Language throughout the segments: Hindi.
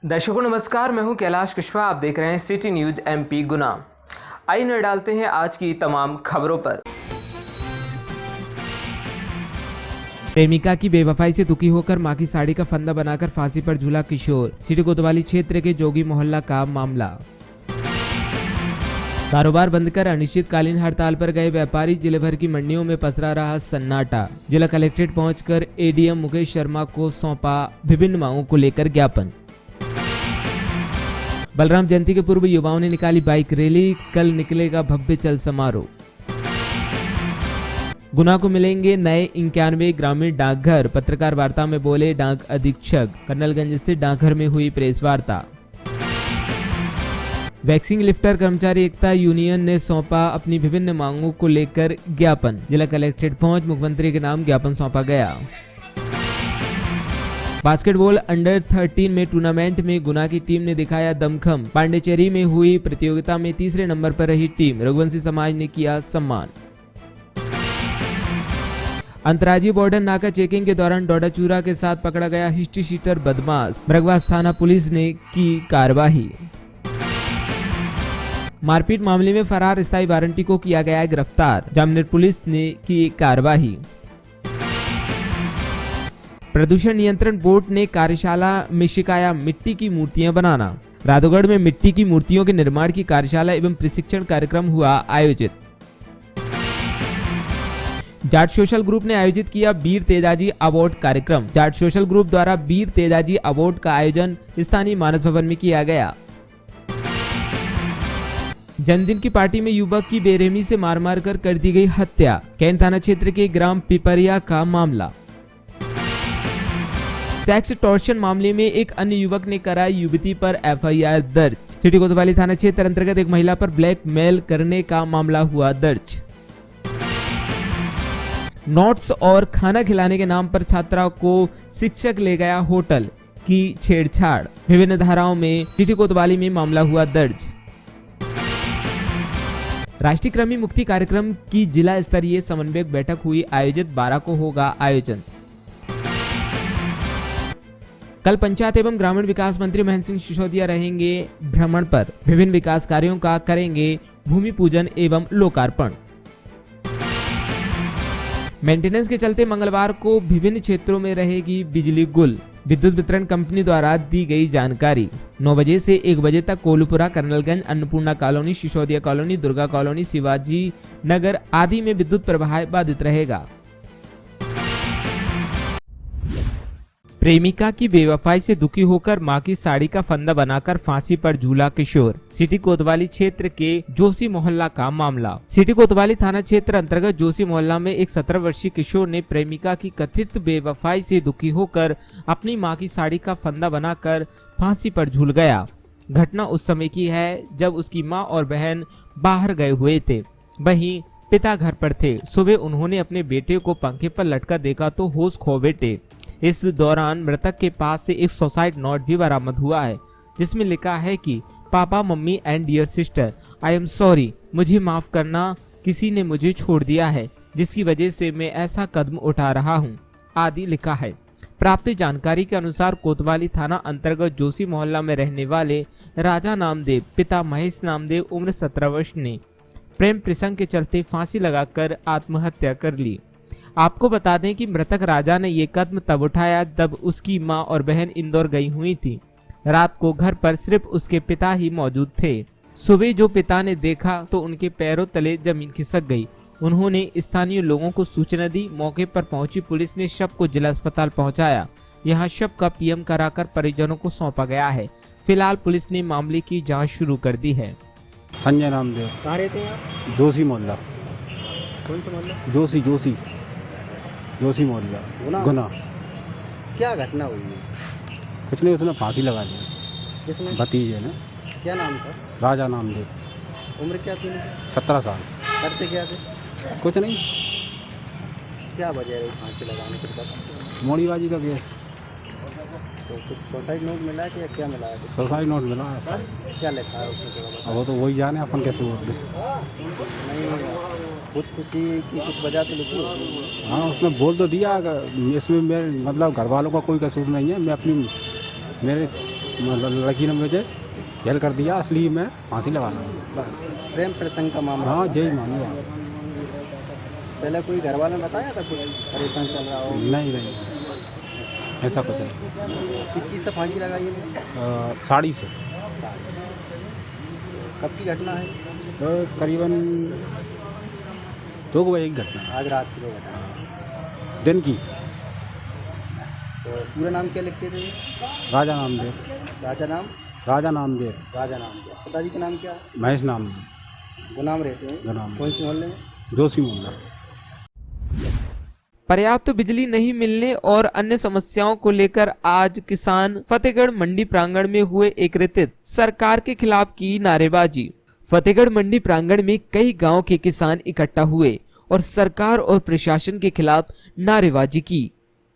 दर्शकों नमस्कार, मैं हूं कैलाश कुशवाहा। आप देख रहे हैं सिटी न्यूज एमपी गुना। आइए नजर डालते हैं आज की तमाम खबरों पर। प्रेमिका की बेवफाई से दुखी होकर मां की साड़ी का फंदा बनाकर फांसी पर झूला किशोर। सिटी कोतवाली क्षेत्र के जोगी मोहल्ला का मामला। कारोबार बंद कर अनिश्चितकालीन हड़ताल पर गए व्यापारी, जिले भर की मंडियों में पसरा रहा सन्नाटा। जिला कलेक्ट्रेट पहुंचकर एडीएम मुकेश शर्मा को सौंपा विभिन्न मांगों को लेकर ज्ञापन। बलराम जयंती के पूर्व युवाओं ने निकाली बाइक रैली, कल निकलेगा भव्य चल समारोह। गुना को मिलेंगे नए 91 ग्रामीण डाकघर, पत्रकार वार्ता में बोले डाक अधीक्षक। कर्नलगंज स्थित डाकघर में हुई प्रेस वार्ता। वैक्सिंग लिफ्टर कर्मचारी एकता यूनियन ने सौंपा अपनी विभिन्न मांगों को लेकर ज्ञापन। जिला कलेक्ट्रेट पहुंच मुख्यमंत्री के नाम ज्ञापन सौंपा गया। बास्केटबॉल अंडर 13 में टूर्नामेंट में गुना की टीम ने दिखाया दमखम। पांडिचेरी में हुई प्रतियोगिता में तीसरे नंबर पर रही टीम। रघुवंशी समाज ने किया सम्मान। अंतर्राज्यीय बॉर्डर नाका चेकिंग के दौरान डोडा चूरा के साथ पकड़ा गया हिस्ट्री शीटर बदमाश। मृगवास थाना पुलिस ने की कार्रवाई। मारपीट मामले में फरार स्थायी वारंटी को किया गया गिरफ्तार। जामनेर पुलिस ने की कार्रवाई। प्रदूषण नियंत्रण बोर्ड ने कार्यशाला में सिखाया मिट्टी की मूर्तियां बनाना। राधोगढ़ में मिट्टी की मूर्तियों के निर्माण की कार्यशाला एवं प्रशिक्षण कार्यक्रम हुआ आयोजित। जाट सोशल ग्रुप ने आयोजित किया वीर तेजाजी अवार्ड कार्यक्रम। जाट सोशल ग्रुप द्वारा वीर तेजाजी अवार्ड का आयोजन स्थानीय मानस भवन में किया गया। जन्मदिन की पार्टी में युवक की बेरहमी से मार कर दी गई हत्या। कैंट थाना क्षेत्र के ग्राम पिपरिया का मामला। सेक्स टॉर्शन मामले में एक अन्य युवक ने कराई युवती पर एफआईआर दर्ज। सिटी कोतवाली थाना क्षेत्र अंतर्गत एक महिला पर ब्लैकमेल करने का मामला हुआ दर्ज। नोट्स और खाना खिलाने के नाम पर छात्रा को शिक्षक ले गया होटल, की छेड़छाड़। विभिन्न धाराओं में सिटी कोतवाली में मामला हुआ दर्ज। राष्ट्रीय कृमि मुक्ति कार्यक्रम की जिला स्तरीय समन्वयक बैठक हुई आयोजित। 12 को होगा आयोजन। कल पंचायत एवं ग्रामीण विकास मंत्री महेंद्र सिंह सिसोदिया रहेंगे भ्रमण पर। विभिन्न विकास कार्यों का करेंगे भूमि पूजन एवं लोकार्पण। मेंटेनेंस के चलते मंगलवार को विभिन्न क्षेत्रों में रहेगी बिजली गुल। विद्युत वितरण कंपनी द्वारा दी गई जानकारी। 9 बजे से 1 बजे तक Kolupura, Colonelganj, Annapurna colony, Sisodia colony, Durga colony, Shivaji Nagar आदि में विद्युत प्रवाह बाधित रहेगा। प्रेमिका की बेवफाई से दुखी होकर मां की साड़ी का फंदा बनाकर फांसी पर झूला किशोर। सिटी कोतवाली क्षेत्र के जोशी मोहल्ला का मामला। सिटी कोतवाली थाना क्षेत्र अंतर्गत जोशी मोहल्ला में एक 17 वर्षीय किशोर ने प्रेमिका की कथित बेवफाई से दुखी होकर अपनी मां की साड़ी का फंदा बनाकर फांसी पर झूल गया। घटना उस समय की है जब उसकी माँ और बहन बाहर गए हुए थे, वहीं पिता घर पर थे। सुबह उन्होंने अपने बेटे को पंखे पर लटका देखा तो होश खो बैठे। इस दौरान मृतक के पास से एक सुसाइड नोट भी बरामद हुआ है, जिसमें लिखा है कि papa, mummy and dear sister, I am sorry, मुझे माफ करना, किसी ने मुझे छोड़ दिया है जिसकी वजह से मैं ऐसा कदम उठा रहा हूँ, आदि लिखा है। प्राप्त जानकारी के अनुसार कोतवाली थाना अंतर्गत जोशी मोहल्ला में रहने वाले राजा नामदेव, पिता महेश नामदेव, उम्र 17 वर्ष ने प्रेम प्रसंग के चलते फांसी लगाकर आत्महत्या कर ली। आपको बता दें कि मृतक राजा ने ये कदम तब उठाया जब उसकी मां और बहन इंदौर गई हुई थी। रात को घर पर सिर्फ उसके पिता ही मौजूद थे। सुबह जो पिता ने देखा तो उनके पैरों तले जमीन खिसक गई। उन्होंने स्थानीय लोगों को सूचना दी। मौके पर पहुंची पुलिस ने शव को जिला अस्पताल पहुंचाया। यहां शव का पीएम कराकर परिजनों को सौंपा गया है। फिलहाल पुलिस ने मामले की जाँच शुरू कर दी है। संजय नामदेव। कहाँ रहते हैं आप? जोशी मोहल्ला। कौन सा मोहल्ला? जोशी मोहल्ला गुना। क्या घटना हुई है? कुछ नहीं, उसने फांसी लगा ली। किसने? भतीजे ने। क्या नाम था? राजा नामदेव। उम्र क्या थी उनकी? 17 साल। करते क्या थे? कुछ नहीं, क्या वजह है फांसी लगाने के बाद? मोड़ीबाजी का केस। तो कुछ सुसाइड नोट मिला है कि क्या मिला है? सुसाइड नोट मिला है। क्या लिखा है उसमें थोड़ा बताओ। अब वो तो वही जाने, अपन कैसे बोलते। नहीं, खुदकुशी की कुछ वजह तो लिखी होगी। हाँ, उसमें बोल तो दिया। इसमें मेरे मतलब घर वालों का कोई कसूर नहीं है। मैं अपनी मेरे मतलब लड़की ने मुझे जेल कर दिया, असली मैं फांसी लगा रहा हूँ बस। प्रेम प्रसंग का मामला। हाँ यही मानूंगा। पहले कोई घर वाले ने बताया था कुछ परेशान चल रहा हो? नहीं नहीं ऐसा कुछ है। किस चीज़ से फांसी लगाई है? साड़ी से। कब की घटना है? करीबन 2 बजे की घटना है, आज रात की घटना। दिन की। तो पूरा नाम क्या लिखते थे? राजा नामदेव। राजा नाम? राजा नामदेव। राजा नाम क्या? पिताजी का नाम क्या? महेश नामदेव। गुनाम रहते हैं। गुनाम। कौन से मोहल्ले में? जोशी मोहल्ला। पर्याप्त बिजली नहीं मिलने और अन्य समस्याओं को लेकर आज किसान फतेहगढ़ मंडी प्रांगण में हुए एकत्रित, सरकार के खिलाफ की नारेबाजी। फतेहगढ़ मंडी प्रांगण में कई गांव के किसान इकट्ठा हुए और सरकार और प्रशासन के खिलाफ नारेबाजी की।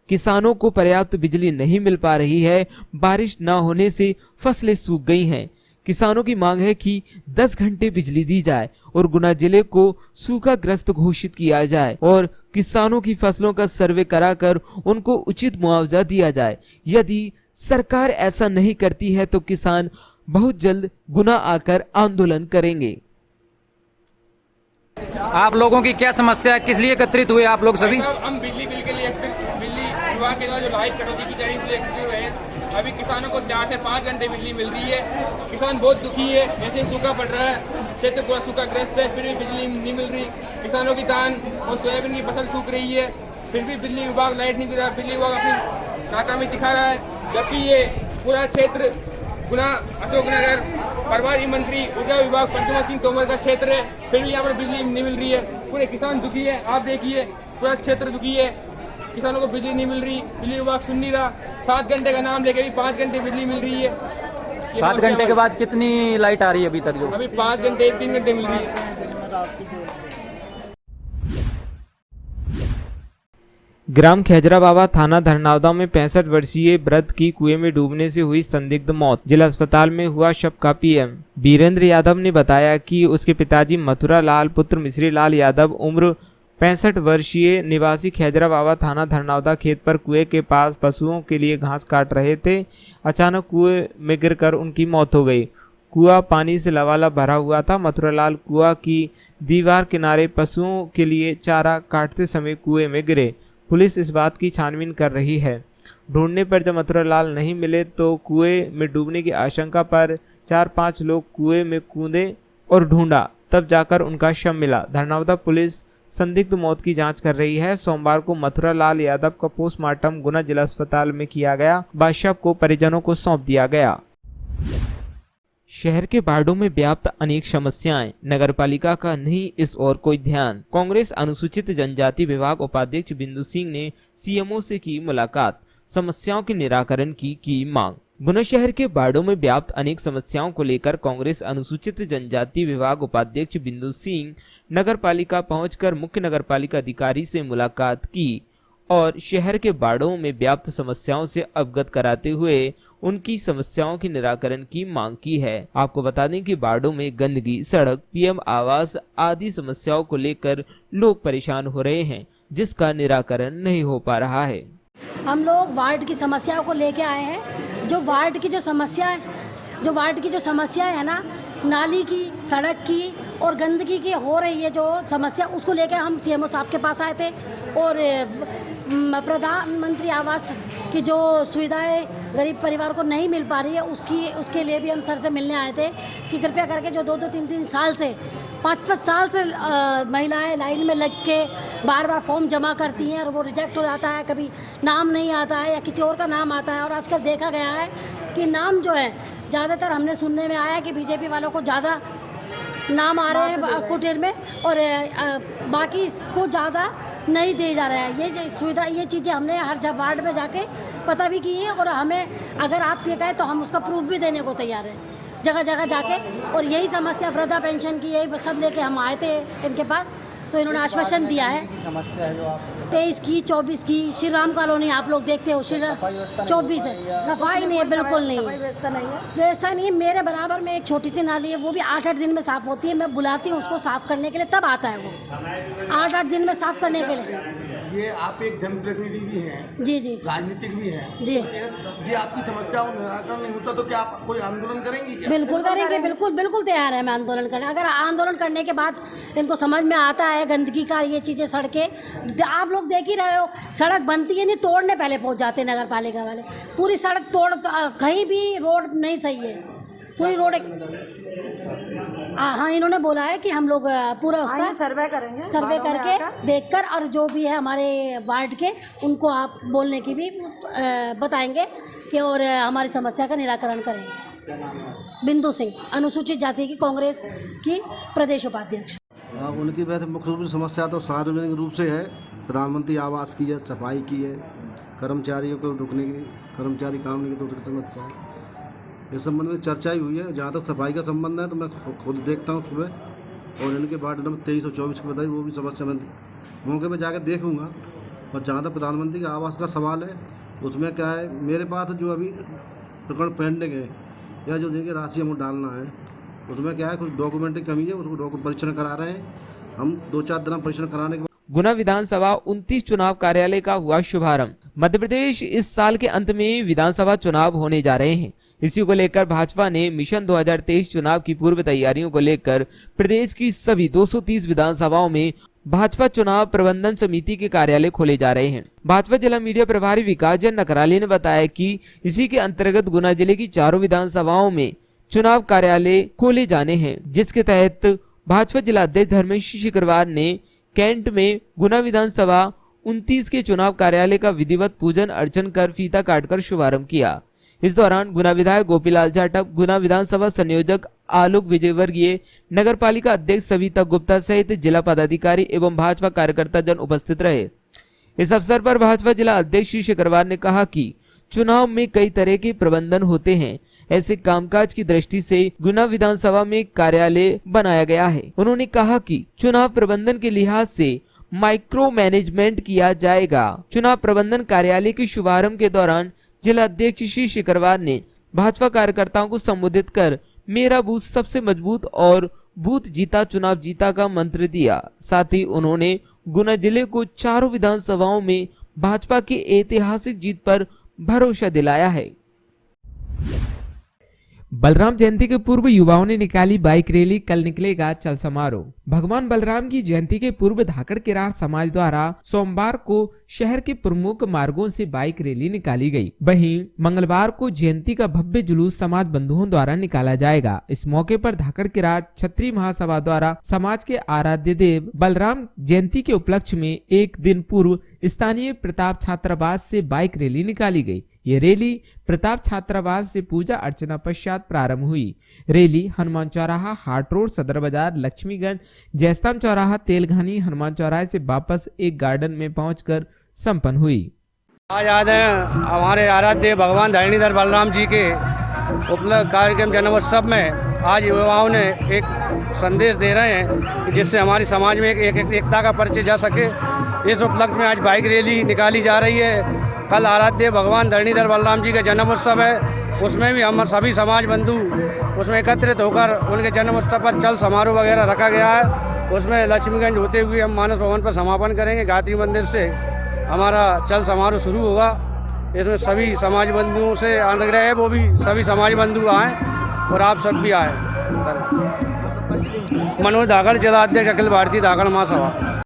किसानों को पर्याप्त बिजली नहीं मिल पा रही है, बारिश न होने से फसलें सूख गई हैं। किसानों की मांग है कि 10 घंटे बिजली दी जाए और गुना जिले को सूखाग्रस्त घोषित किया जाए और किसानों की फसलों का सर्वे कराकर उनको उचित मुआवजा दिया जाए। यदि सरकार ऐसा नहीं करती है तो किसान बहुत जल्द गुना आकर आंदोलन करेंगे। आप लोगों की क्या समस्या है, किस लिए एकत्रित हुए आप लोग सभी? हम बिजली बिल के लिए बिजली विभाग के द्वारा जो लाइट कटौती की जा रही है इसलिए एकत्रित हुए हैं। अभी किसानों को 4 से 5 घंटे बिजली मिल रही है। किसान बहुत दुखी है, जैसे सूखा पड़ रहा है, क्षेत्र पूरा सूखाग्रस्त है, फिर भी बिजली नहीं मिल रही। किसानों की धान और सोयाबीन की फसल सूख रही है, फिर भी बिजली विभाग लाइट नहीं दे रहा। बिजली विभाग अपनी नाकामी दिखा रहा है, जबकि ये पूरा क्षेत्र गुना अशोकनगर प्रभारी मंत्री ऊर्जा विभाग प्रद्युमन सिंह तोमर का क्षेत्र है, फिर भी यहाँ पर बिजली नहीं मिल रही है। पूरे किसान दुखी है, आप देखिए पूरा क्षेत्र दुखी है, किसानों को बिजली नहीं मिल रही, बिजली विभाग सुन नहीं रहा। 7 घंटे का नाम लेके भी 5 घंटे बिजली मिल रही है। 7 घंटे के बाद कितनी लाइट आ रही है अभी तक? जो अभी 5 घंटे 3 घंटे मिल रही है। ग्राम खैजरा बाबा थाना धरनावदा में 65 वर्षीय वृद्ध की कुएं में डूबने से हुई संदिग्ध मौत। जिला अस्पताल में हुआ शव का पीएम। वीरेंद्र यादव ने बताया कि उसके पिताजी मथुरा लाल पुत्र मिश्री लाल यादव उम्र 65 वर्षीय निवासी खैजरा बाबा थाना धरनावदा खेत पर कुएं के पास पशुओं के लिए घास काट रहे थे। अचानक कुएं में गिरकर उनकी मौत हो गई। कुआं पानी से लबालब भरा हुआ था। मथुरालाल कुआं की दीवार किनारे पशुओं के लिए चारा काटते समय कुएं में गिरे। पुलिस इस बात की छानबीन कर रही है। ढूंढने पर जब मथुरालाल नहीं मिले तो कुएं में डूबने की आशंका पर 4-5 लोग कुएं में कूदे और ढूंढा, तब जाकर उनका शव मिला। धरनावदा पुलिस संदिग्ध मौत की जांच कर रही है। सोमवार को मथुरालाल यादव का पोस्टमार्टम गुना जिला अस्पताल में किया गया। बाद शव को परिजनों को सौंप दिया गया। शहर के वार्डों में व्याप्त अनेक समस्याएं, नगरपालिका का नहीं इस ओर कोई ध्यान। कांग्रेस अनुसूचित जनजाति विभाग उपाध्यक्ष बिंदु सिंह ने सीएमओ से की मुलाकात, समस्याओं के निराकरण की मांग। गुना शहर के वार्डों में व्याप्त अनेक समस्याओं को लेकर कांग्रेस अनुसूचित जनजाति विभाग उपाध्यक्ष बिंदु सिंह नगरपालिका पहुंचकर मुख्य नगरपालिका अधिकारी से मुलाकात की और शहर के वार्डों में व्याप्त समस्याओं से अवगत कराते हुए उनकी समस्याओं के निराकरण की मांग की है। आपको बता दें कि वार्डों में गंदगी, सड़क, पीएम आवास आदि समस्याओं को लेकर लोग परेशान हो रहे हैं, जिसका निराकरण नहीं हो पा रहा है। हम लोग वार्ड की समस्याओं को लेके आए हैं। जो वार्ड की जो समस्या है ना, नाली की, सड़क की और गंदगी की हो रही है जो समस्या, उसको लेकर हम सीएमओ साहब के पास आए थे और प्रधानमंत्री आवास की जो सुविधाएं गरीब परिवार को नहीं मिल पा रही है उसके लिए भी हम सर से मिलने आए थे कि कृपया करके जो 2-2, 3-3 साल से 5-5 साल से महिलाएं लाइन में लग के बार फॉर्म जमा करती हैं और वो रिजेक्ट हो जाता है, कभी नाम नहीं आता है या किसी और का नाम आता है। और आजकल देखा गया है कि नाम जो है ज़्यादातर हमने सुनने में आया कि बीजेपी वालों को ज़्यादा नाम आ रहे हैं कुटीर में और बाकी को ज़्यादा नहीं दिए जा रहा है। ये सुविधा, ये चीज़ें हमने हर वार्ड में जाके पता भी की है और हमें अगर आप ये कहें तो हम उसका प्रूफ भी देने को तैयार हैं जगह जगह जाके। और यही समस्या वृद्धा पेंशन की, यही सब लेके हम आए थे इनके पास, तो इन्होंने आश्वासन दिया है। समस्या है जो आप 23 की, 24 की, श्री राम कॉलोनी आप लोग देखते हो, श्री 24 है, सफाई नहीं है, बिल्कुल नहीं है, व्यवस्था नहीं है। मेरे बराबर में एक छोटी सी नाली है, वो भी 8-8 दिन में साफ़ होती है। मैं बुलाती हूँ उसको साफ़ करने के लिए, तब आता है वो 8-8 दिन में साफ़ करने के लिए। ये आप एक जनप्रतिनिधि भी हैं, जी जी राजनीतिक भी हैं, जी जी आपकी समस्या का निराकरण नहीं होता तो क्या आप कोई आंदोलन करेंगी क्या? बिल्कुल करेंगे, बिल्कुल बिल्कुल तैयार है मैं आंदोलन करने। अगर आंदोलन करने के बाद इनको समझ में आता है गंदगी का, ये चीज़ें, सड़कें आप लोग देख ही रहे हो, सड़क बनती है नहीं, तोड़ने पहले पहुंच जाते हैं नगर पालिका वाले। पूरी सड़क तोड़, कहीं भी रोड नहीं सही है, पूरी रोड हाँ इन्होंने बोला है कि हम लोग पूरा उसका सर्वे करेंगे, सर्वे करके देखकर, और जो भी है हमारे वार्ड के उनको आप बोलने की भी बताएंगे कि और हमारी समस्या का निराकरण करेंगे। बिंदु सिंह, अनुसूचित जाति की कांग्रेस की प्रदेश उपाध्यक्ष। उनकी वैसे मुख्य रूप से समस्या तो सार्वजनिक रूप से है, प्रधानमंत्री आवास की है, सफाई की है, कर्मचारियों को रुकने की, कर्मचारी काम नहीं तो उसकी समस्या है। इस संबंध में चर्चा ही हुई है। जहाँ तक सफाई का संबंध है तो मैं खुद देखता हूँ सुबह, और इनके वार्ड नंबर 23 और 24 की बताई, वो भी समस्या मैं मौके पर जाकर देखूँगा। और जहाँ तक प्रधानमंत्री के आवास का सवाल है, उसमें क्या है, मेरे पास जो अभी प्रकरण पेंडिंग है या जो देखिए राशि हमको डालना है, उसमें क्या है कुछ डॉक्यूमेंट की कमी है, उसको परीक्षण करा रहे हैं हम। 2-4 दिन परीक्षण कराने के बाद गुना विधानसभा 29 चुनाव कार्यालय का हुआ शुभारंभ। मध्य प्रदेश इस साल के अंत में विधानसभा चुनाव होने जा रहे हैं। इसी को लेकर भाजपा ने मिशन 2023 चुनाव की पूर्व तैयारियों को लेकर प्रदेश की सभी 230 विधानसभाओं में भाजपा चुनाव प्रबंधन समिति के कार्यालय खोले जा रहे हैं। भाजपा जिला मीडिया प्रभारी विकास जन नकराली ने बताया कि इसी के अंतर्गत गुना जिले की चारों विधानसभाओं में चुनाव कार्यालय खोले जाने हैं, जिसके तहत भाजपा जिला अध्यक्ष धर्मेश शुक्रवार ने कैंट में गुना विधानसभा 29 के चुनाव कार्यालय का विधिवत पूजन अर्चन कर फीता काटकर शुभारंभ किया। इस दौरान गुना विधायक गोपीलाल जाटव, गुना विधानसभा संयोजक आलोक विजयवर्गीय, नगर पालिका अध्यक्ष सविता गुप्ता सहित जिला पदाधिकारी एवं भाजपा कार्यकर्ता जन उपस्थित रहे। इस अवसर पर भाजपा जिला अध्यक्ष श्री शुक्रवार ने कहा कि चुनाव में कई तरह के प्रबंधन होते हैं, ऐसे कामकाज की दृष्टि से गुना विधानसभा में कार्यालय बनाया गया है। उन्होंने कहा कि चुनाव प्रबंधन के लिहाज से माइक्रो मैनेजमेंट किया जाएगा। चुनाव प्रबंधन कार्यालय के शुभारंभ के दौरान जिला अध्यक्ष श्री शुक्रवार ने भाजपा कार्यकर्ताओं को संबोधित कर मेरा बूथ सबसे मजबूत और बूथ जीता चुनाव जीता का मंत्र दिया। साथ ही उन्होंने गुना जिले को चारों विधानसभाओं में भाजपा की ऐतिहासिक जीत पर भरोसा दिलाया है। बलराम जयंती के पूर्व युवाओं ने निकाली बाइक रैली, कल निकलेगा चल समारोह। भगवान बलराम की जयंती के पूर्व धाकड़ किरार समाज द्वारा सोमवार को शहर के प्रमुख मार्गों से बाइक रैली निकाली गई। वहीं मंगलवार को जयंती का भव्य जुलूस समाज बंधुओं द्वारा निकाला जाएगा। इस मौके पर धाकड़ किरार क्षत्रिय महासभा द्वारा समाज के आराध्य देव बलराम जयंती के उपलक्ष्य में एक दिन पूर्व स्थानीय प्रताप छात्रावास से बाइक रैली निकाली गई। ये रैली प्रताप छात्रावास से पूजा अर्चना पश्चात प्रारंभ हुई। रैली हनुमान चौराहा, हाट रोड, सदर बाजार, लक्ष्मीगंज, जयस्तंभ चौराहा, तेलघानी, हनुमान चौराहे से वापस एक गार्डन में पहुंचकर संपन्न हुई। आज हमारे आराध्य भगवान धरणीधर बलराम जी के उपलक्ष्य कार्यक्रम जन्मोत्सव में आज युवाओं ने एक संदेश दे रहे हैं कि जिससे हमारी समाज में एक एकता का परिचय जा सके। इस उपलक्ष्य में आज बाइक रैली निकाली जा रही है। कल आराध्य भगवान धरणीधर बलराम जी का जन्मोत्सव है, उसमें भी हम सभी समाज बंधु उसमें एकत्रित होकर उनके जन्मोत्सव पर चल समारोह वगैरह रखा गया है। उसमें लक्ष्मीगंज होते हुए हम मानस भवन पर समापन करेंगे। गायत्री मंदिर से हमारा चल समारोह शुरू होगा। इसमें सभी समाज बंधुओं से आग्रह है, वो भी सभी समाज बंधु आएँ और आप सब भी आए। मनोज धाकड़, जिला अध्यक्ष अखिल भारतीय धाकड़ महासभा।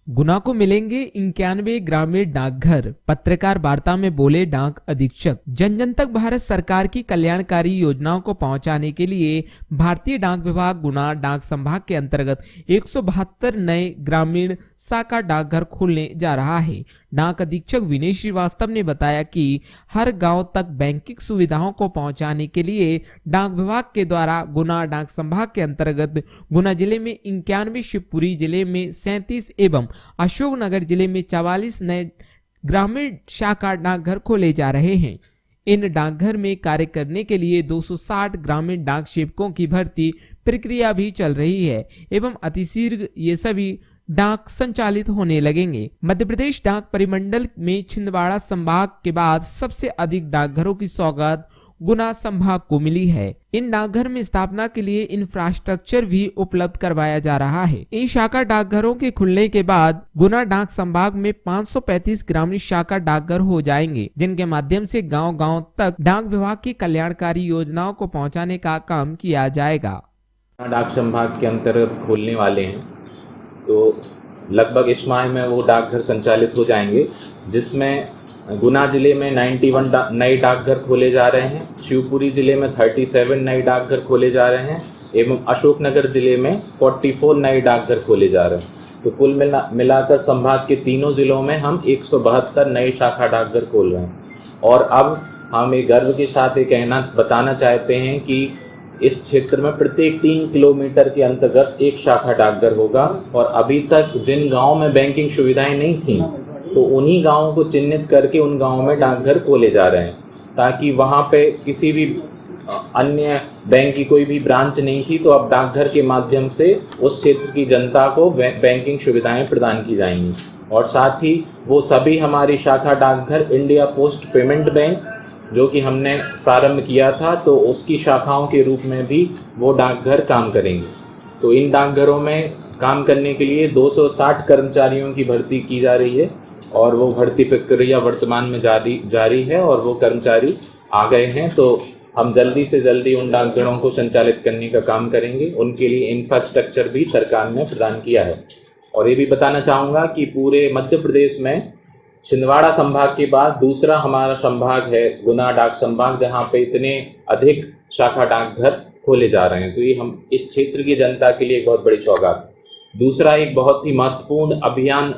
गुना को मिलेंगे 91 ग्रामीण डाकघर, पत्रकार वार्ता में बोले डाक अधीक्षक। जन जन तक भारत सरकार की कल्याणकारी योजनाओं को पहुंचाने के लिए भारतीय डाक विभाग गुना डाक संभाग के अंतर्गत 172 नए ग्रामीण शाखा डाकघर खोलने जा रहा है। डाक अधीक्षक विनय श्रीवास्तव ने बताया कि हर गांव तक बैंकिंग सुविधाओं को पहुंचाने के लिए डाक विभाग के द्वारा गुना डाक संभाग के अंतर्गत गुना जिले में 91, शिवपुरी जिले में 37 एवं अशोकनगर जिले में 44 नए ग्रामीण शाखा डाकघर खोले जा रहे हैं। इन डाकघर में कार्य करने के लिए 260 ग्रामीण डाक सेवकों की भर्ती प्रक्रिया भी चल रही है एवं अतिशीघ्र ये सभी डाक संचालित होने लगेंगे। मध्य प्रदेश डाक परिमंडल में छिंदवाड़ा संभाग के बाद सबसे अधिक डाकघरों की सौगात गुना संभाग को मिली है। इन डाकघर में स्थापना के लिए इंफ्रास्ट्रक्चर भी उपलब्ध करवाया जा रहा है। इन शाखा डाकघरों के खुलने के बाद गुना डाक संभाग में 535 ग्रामीण शाखा डाकघर हो जाएंगे, जिनके माध्यम से गांव-गांव तक डाक विभाग की कल्याणकारी योजनाओं को पहुंचाने का काम किया जाएगा। डाक संभाग के अंतर्गत खोलने वाले हैं, तो लगभग इस माह में वो डाकघर संचालित हो जाएंगे, जिसमें गुना जिले में 91 नए डाकघर खोले जा रहे हैं, शिवपुरी जिले में 37 नए डाकघर खोले जा रहे हैं एवं अशोकनगर जिले में 44 नए डाकघर खोले जा रहे हैं। तो कुल मिलाकर संभाग के तीनों जिलों में हम 172 नए शाखा डाकघर खोल रहे हैं। और अब हम एक गर्व के साथ ये बताना चाहते हैं कि इस क्षेत्र में प्रत्येक 3 किलोमीटर के अंतर्गत एक शाखा डाकघर होगा। और अभी तक जिन गाँव में बैंकिंग सुविधाएं नहीं थीं, तो उन्हीं गाँवों को चिन्हित करके उन गाँवों में डाकघर खोले जा रहे हैं, ताकि वहाँ पे किसी भी अन्य बैंक की कोई भी ब्रांच नहीं थी, तो अब डाकघर के माध्यम से उस क्षेत्र की जनता को बैंकिंग सुविधाएं प्रदान की जाएंगी। और साथ ही वो सभी हमारी शाखा डाकघर इंडिया पोस्ट पेमेंट बैंक जो कि हमने प्रारंभ किया था, तो उसकी शाखाओं के रूप में भी वो डाकघर काम करेंगे। तो इन डाकघरों में काम करने के लिए 260 कर्मचारियों की भर्ती की जा रही है और वो भर्ती प्रक्रिया वर्तमान में जारी है और वो कर्मचारी आ गए हैं। तो हम जल्दी से जल्दी उन डाकघरों को संचालित करने का काम करेंगे। उनके लिए इंफ्रास्ट्रक्चर भी सरकार ने प्रदान किया है। और ये भी बताना चाहूँगा कि पूरे मध्य प्रदेश में छिंदवाड़ा संभाग के बाद दूसरा हमारा संभाग है गुना डाक संभाग, जहाँ पे इतने अधिक शाखा डाकघर खोले जा रहे हैं। तो ये हम इस क्षेत्र की जनता के लिए एक बहुत बड़ी सौगात है। दूसरा एक बहुत ही महत्वपूर्ण अभियान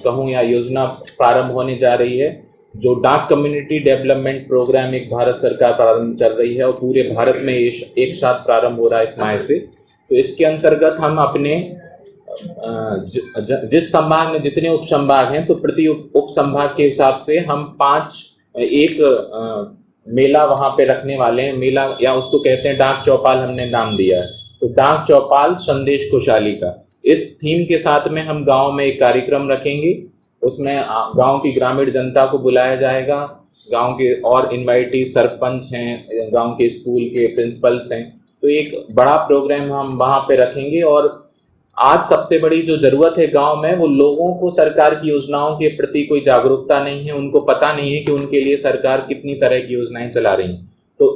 कहूँ या योजना प्रारंभ होने जा रही है, जो डाक कम्युनिटी डेवलपमेंट प्रोग्राम एक भारत सरकार प्रारंभ कर रही है और पूरे भारत में एक साथ प्रारंभ हो रहा है इस माह से। तो इसके अंतर्गत हम अपने जिस संभाग में जितने उप संभाग हैं, तो प्रति उप संभाग के हिसाब से हम 1 मेला वहाँ पे रखने वाले हैं। मेला या उसको कहते हैं डाक चौपाल, हमने नाम दिया है। तो डाक चौपाल संदेश खुशहाली का, इस थीम के साथ में हम गांव में एक कार्यक्रम रखेंगे। उसमें गांव की ग्रामीण जनता को बुलाया जाएगा, गांव के और इनवाइटी सरपंच हैं, गांव के स्कूल के प्रिंसिपल्स हैं। तो एक बड़ा प्रोग्राम हम वहाँ पे रखेंगे। और आज सबसे बड़ी जो ज़रूरत है गांव में, वो लोगों को सरकार की योजनाओं के प्रति कोई जागरूकता नहीं है, उनको पता नहीं है कि उनके लिए सरकार कितनी तरह की योजनाएं चला रही हैं। तो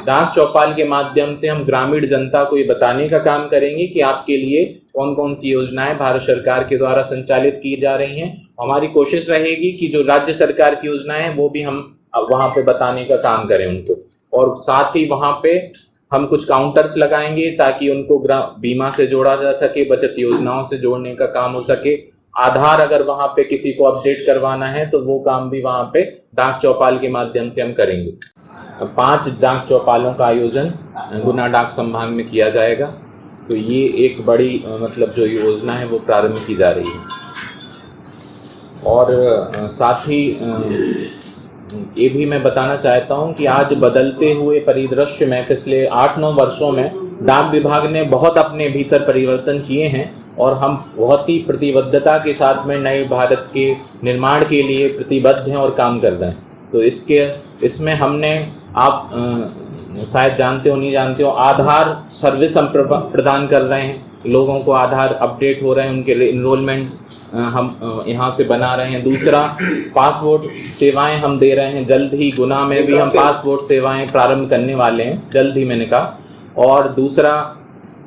डाक चौपाल के माध्यम से हम ग्रामीण जनता को ये बताने का काम करेंगे कि आपके लिए कौन कौन सी योजनाएं भारत सरकार के द्वारा संचालित की जा रही हैं। हमारी कोशिश रहेगी कि जो राज्य सरकार की योजनाएं हैं वो भी हम वहाँ पे बताने का काम करें उनको। और साथ ही वहाँ पे हम कुछ काउंटर्स लगाएंगे ताकि उनको बीमा से जोड़ा जा सके, बचत योजनाओं से जोड़ने का काम हो सके। आधार अगर वहाँ पे किसी को अपडेट करवाना है तो वो काम भी वहाँ पे डाक चौपाल के माध्यम से हम करेंगे। 5 डाक चौपालों का आयोजन गुना डाक संभाग में किया जाएगा। तो ये एक बड़ी मतलब जो योजना है वो प्रारंभ की जा रही है। और साथ ही ये भी मैं बताना चाहता हूँ कि आज बदलते हुए परिदृश्य में पिछले 8-9 वर्षों में डाक विभाग ने बहुत अपने भीतर परिवर्तन किए हैं और हम बहुत ही प्रतिबद्धता के साथ में नए भारत के निर्माण के लिए प्रतिबद्ध हैं और काम कर रहे हैं। तो इसमें हमने आप शायद जानते हो नहीं जानते हो, आधार सर्विस हम प्रदान कर रहे हैं। लोगों को आधार अपडेट हो रहे हैं, उनके इनरोलमेंट हम यहाँ से बना रहे हैं। दूसरा, पासपोर्ट सेवाएं हम दे रहे हैं। जल्द ही गुना में भी हम पासपोर्ट सेवाएं प्रारंभ करने वाले हैं, जल्द ही मैंने कहा। और दूसरा,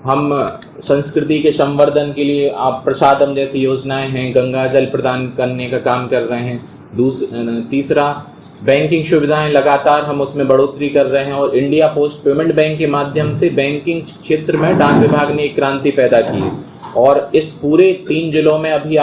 हम संस्कृति के संवर्धन के लिए आप प्रसादम जैसी योजनाएं हैं, गंगा जल प्रदान करने का काम कर रहे हैं। तीसरा, बैंकिंग सुविधाएं लगातार हम उसमें बढ़ोतरी कर रहे हैं और इंडिया पोस्ट पेमेंट बैंक के माध्यम से बैंकिंग क्षेत्र में डाक विभाग ने एक क्रांति पैदा की है। और इस पूरे 3 जिलों में अभी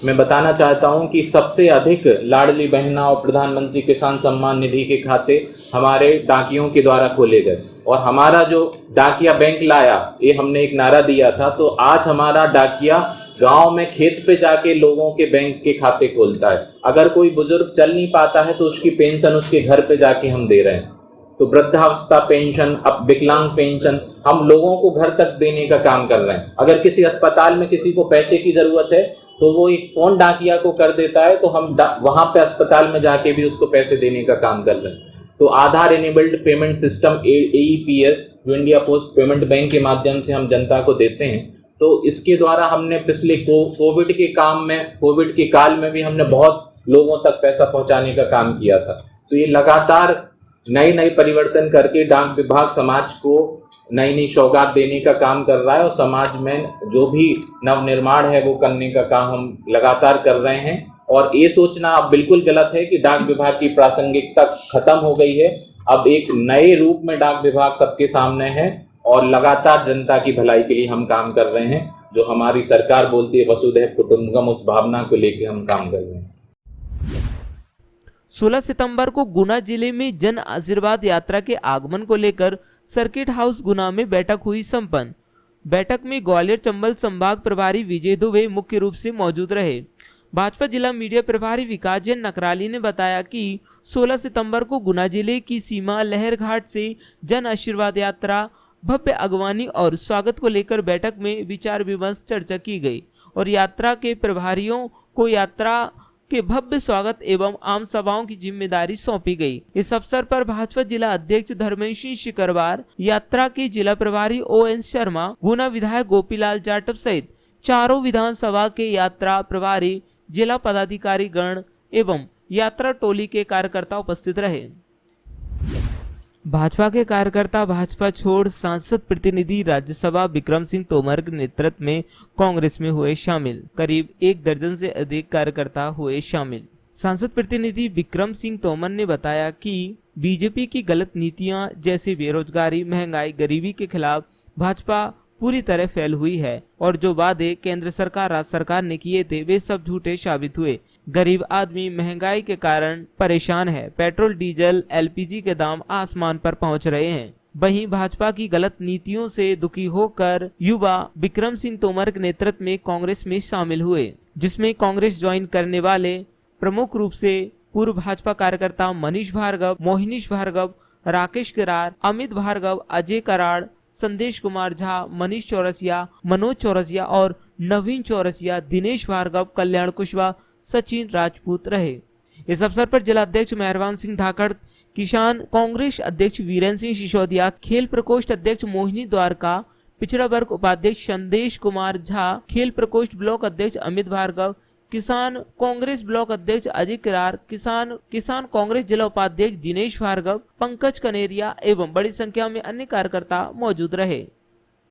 मैं बताना चाहता हूं कि सबसे अधिक लाडली बहना और प्रधानमंत्री किसान सम्मान निधि के खाते हमारे डाकियों के द्वारा खोले गए। और हमारा जो डाकिया बैंक लाया, ये हमने एक नारा दिया था। तो आज हमारा डाकिया गांव में खेत पे जाके लोगों के बैंक के खाते खोलता है। अगर कोई बुजुर्ग चल नहीं पाता है तो उसकी पेंशन उसके घर पे जाके हम दे रहे हैं। तो वृद्धावस्था पेंशन, अब विकलांग पेंशन हम लोगों को घर तक देने का काम कर रहे हैं। अगर किसी अस्पताल में किसी को पैसे की ज़रूरत है तो वो एक फ़ोन डाकिया को कर देता है, तो हम वहाँ पे अस्पताल में जाके भी उसको पैसे देने का काम कर रहे हैं। तो आधार इनेबल्ड पेमेंट सिस्टम AEPS जो इंडिया पोस्ट पेमेंट बैंक के माध्यम से हम जनता को देते हैं, तो इसके द्वारा हमने पिछले कोविड के काल में भी हमने बहुत लोगों तक पैसा पहुंचाने का काम किया था। तो ये लगातार नए परिवर्तन करके डाक विभाग समाज को नई सौगात देने का काम कर रहा है और समाज में जो भी नवनिर्माण है वो करने का काम हम लगातार कर रहे हैं। और ये सोचना अब बिल्कुल गलत है कि डाक विभाग की प्रासंगिकता खत्म हो गई है। अब एक नए रूप में डाक विभाग सबके सामने है और लगातार जनता की भलाई के लिए हम काम कर रहे हैं। जो हमारी सरकार बोलती है वसुधैव कुटुंबकम, उस भावना को लेके हम काम कर रहे हैं। 16 सितंबर को गुना जिले में जन आशीर्वाद यात्रा के आगमन को लेकर सर्किट हाउस गुना में बैठक हुई संपन्न। बैठक में ग्वालियर चंबल संभाग प्रभारी विजय दुबे मुख्य रूप से मौजूद रहे। भाजपा जिला मीडिया प्रभारी विकास जैन नकराली ने बताया कि 16 सितंबर को गुना जिले की सीमा लहरघाट से जन आशीर्वाद यात्रा भव्य अगवानी और स्वागत को लेकर बैठक में विचार विमर्श चर्चा की गई और यात्रा के प्रभारियों को यात्रा के भव्य स्वागत एवं आम सभाओं की जिम्मेदारी सौंपी गई। इस अवसर पर भाजपा जिला अध्यक्ष धर्मेश सिंह शिकरवार, यात्रा के जिला प्रभारी ON शर्मा, गुना विधायक गोपीलाल जाटव सहित चारों विधानसभा के यात्रा प्रभारी, जिला पदाधिकारी गण एवं यात्रा टोली के कार्यकर्ता उपस्थित रहे। भाजपा के कार्यकर्ता भाजपा छोड़ सांसद प्रतिनिधि राज्यसभा विक्रम सिंह तोमर के नेतृत्व में कांग्रेस में हुए शामिल। करीब 1 दर्जन से अधिक कार्यकर्ता हुए शामिल। सांसद प्रतिनिधि विक्रम सिंह तोमर ने बताया कि बीजेपी की गलत नीतियां जैसे बेरोजगारी, महंगाई, गरीबी के खिलाफ भाजपा पूरी तरह फैल हुई है और जो वादे केंद्र सरकार, राज्य सरकार ने किए थे वे सब झूठे साबित हुए। गरीब आदमी महंगाई के कारण परेशान है। पेट्रोल, डीजल, LPG के दाम आसमान पर पहुंच रहे हैं। वहीं भाजपा की गलत नीतियों से दुखी होकर युवा विक्रम सिंह तोमर के नेतृत्व में कांग्रेस में शामिल हुए, जिसमें कांग्रेस ज्वाइन करने वाले प्रमुख रूप से पूर्व भाजपा कार्यकर्ता मनीष भार्गव, मोहिनीश भार्गव, राकेश किरार, अमित भार्गव, अजय कराड़, संदेश कुमार झा, मनीष चौरसिया, मनोज चौरसिया और नवीन चौरसिया, दिनेश भार्गव, कल्याण कुशवाहा, सचिन राजपूत रहे। इस अवसर पर जिला अध्यक्ष मेहरबान सिंह धाकड़, किसान कांग्रेस अध्यक्ष वीरेंद्र सिंह सिसोदिया, खेल प्रकोष्ठ अध्यक्ष मोहिनी द्वारका, पिछड़ा वर्ग उपाध्यक्ष संदेश कुमार झा, खेल प्रकोष्ठ ब्लॉक अध्यक्ष अमित भार्गव, किसान कांग्रेस ब्लॉक अध्यक्ष अजय किरार, किसान कांग्रेस जिला उपाध्यक्ष दिनेश भार्गव, पंकज कनेरिया एवं बड़ी संख्या में अन्य कार्यकर्ता मौजूद रहे।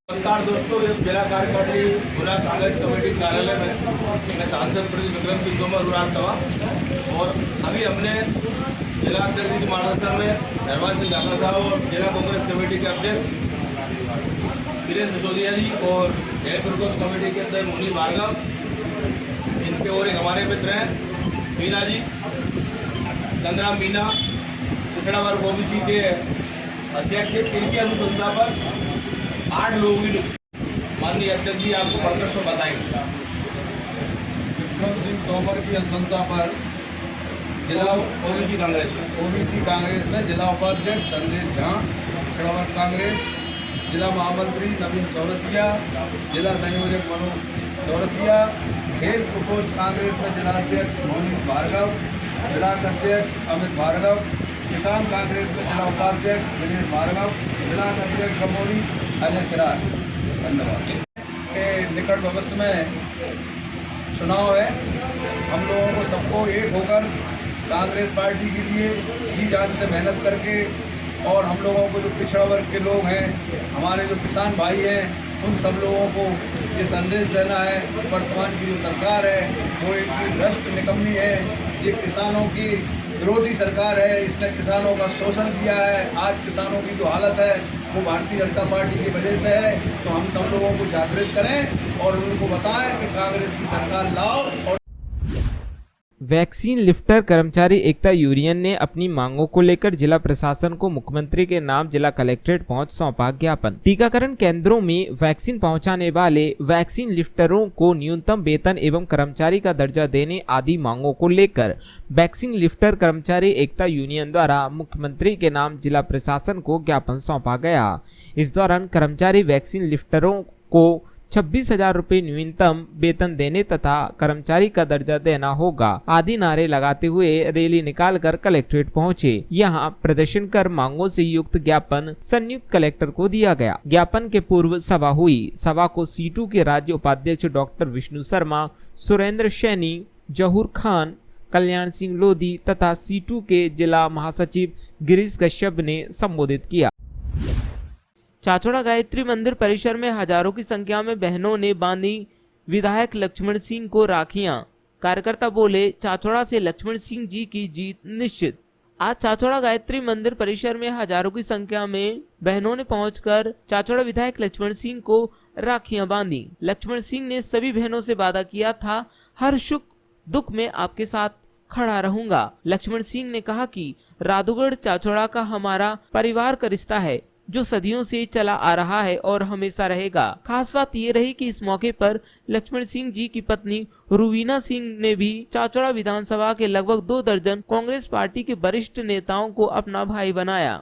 नमस्कार दोस्तों, जिला कार्यकारिणी गुना कांग्रेस कमेटी कार्यालय में मैं सांसद प्रतिनिधि विक्रम सिंह तोमर राज्यसभा और अभी हमने जिला अध्यक्ष के मार्गदर्शन में मेहरबान सिंह धाकड़ साहब और जिला कांग्रेस कमेटी के अध्यक्ष वीरेंद्र सिसोदिया जी और खेल प्रकोष्ठ कमेटी के अध्यक्ष मोहिनी भार्गव, इनके और एक हमारे मित्र हैं मीना जी, गंगराम मीना, पिछड़ा वर्ग OBC के अध्यक्ष, इनकी अनुशंसा पर 8 लोग भी माननीय अध्यक्ष जी आपको पढ़कर तो बताएंगे। विक्रम सिंह तोमर की अनुशंसा पर जिला OBC कांग्रेस में जिला उपाध्यक्ष संदेश झा, पिछड़ा वर्ग कांग्रेस जिला महामंत्री नवीन चौरसिया, जिला संयोजक मनोज चौरसिया, खेल प्रकोष्ठ कांग्रेस में जिला अध्यक्ष मोहिनीश भार्गव, जिला अध्यक्ष अमित भार्गव, किसान कांग्रेस में जिला उपाध्यक्ष दिनेश भार्गव, जिला अध्यक्ष कमोरी अजय किरार। धन्यवाद। के निकट भविष्य में चुनाव है, हम लोगों को सबको एक होकर कांग्रेस पार्टी के लिए जी जान से मेहनत करके और हम लोगों को जो पिछड़ा वर्ग के लोग हैं, हमारे जो किसान भाई हैं, उन सब लोगों को ये संदेश देना है। वर्तमान की जो सरकार है वो एक भ्रष्ट निकम्मी है, ये किसानों की विरोधी सरकार है, इसने किसानों का शोषण किया है। आज किसानों की जो हालत है वो भारतीय जनता पार्टी की वजह से है। तो हम सब लोगों को जागृत करें और उनको बताएं कि कांग्रेस की सरकार लाओ। और वैक्सीन लिफ्टर कर्मचारी एकता यूनियन ने अपनी मांगों को लेकर जिला प्रशासन को मुख्यमंत्री के नाम जिला कलेक्ट्रेट पहुंच सौंपा ज्ञापन। टीकाकरण केंद्रों में वैक्सीन पहुंचाने वाले वैक्सीन लिफ्टरों को न्यूनतम वेतन एवं कर्मचारी का दर्जा देने आदि मांगों को लेकर वैक्सीन लिफ्टर कर्मचारी एकता यूनियन द्वारा मुख्यमंत्री के नाम जिला प्रशासन को ज्ञापन सौंपा गया। इस दौरान कर्मचारी वैक्सीन लिफ्टरों को 26,000 रुपए न्यूनतम वेतन देने तथा कर्मचारी का दर्जा देना होगा आदि नारे लगाते हुए रैली निकालकर कलेक्ट्रेट पहुंचे। यहां प्रदर्शन कर मांगों से युक्त ज्ञापन संयुक्त कलेक्टर को दिया गया। ज्ञापन के पूर्व सभा हुई। सभा को सीटू के राज्य उपाध्यक्ष डॉक्टर विष्णु शर्मा, सुरेंद्र सैनी, जहूर खान, कल्याण सिंह लोधी तथा सीटू के जिला महासचिव गिरीश कश्यप ने संबोधित किया। चाचौड़ा गायत्री मंदिर परिसर में हजारों की संख्या में बहनों ने बांधी विधायक लक्ष्मण सिंह को राखियां। कार्यकर्ता बोले, चाचौड़ा से लक्ष्मण सिंह जी की जीत निश्चित। आज चाचौड़ा गायत्री मंदिर परिसर में हजारों की संख्या में बहनों ने पहुंचकर चाचौड़ा विधायक लक्ष्मण सिंह को राखियां बांधी। लक्ष्मण सिंह ने सभी बहनों से वादा किया था, हर सुख दुख में आपके साथ खड़ा रहूंगा। लक्ष्मण सिंह ने कहा कि राधुगढ़ चाचौड़ा का हमारा परिवार का रिश्ता है जो सदियों से चला आ रहा है और हमेशा रहेगा। खास बात ये रही कि इस मौके पर लक्ष्मण सिंह जी की पत्नी रुवीना सिंह ने भी चाचौड़ा विधानसभा के लगभग 2 दर्जन कांग्रेस पार्टी के वरिष्ठ नेताओं को अपना भाई बनाया।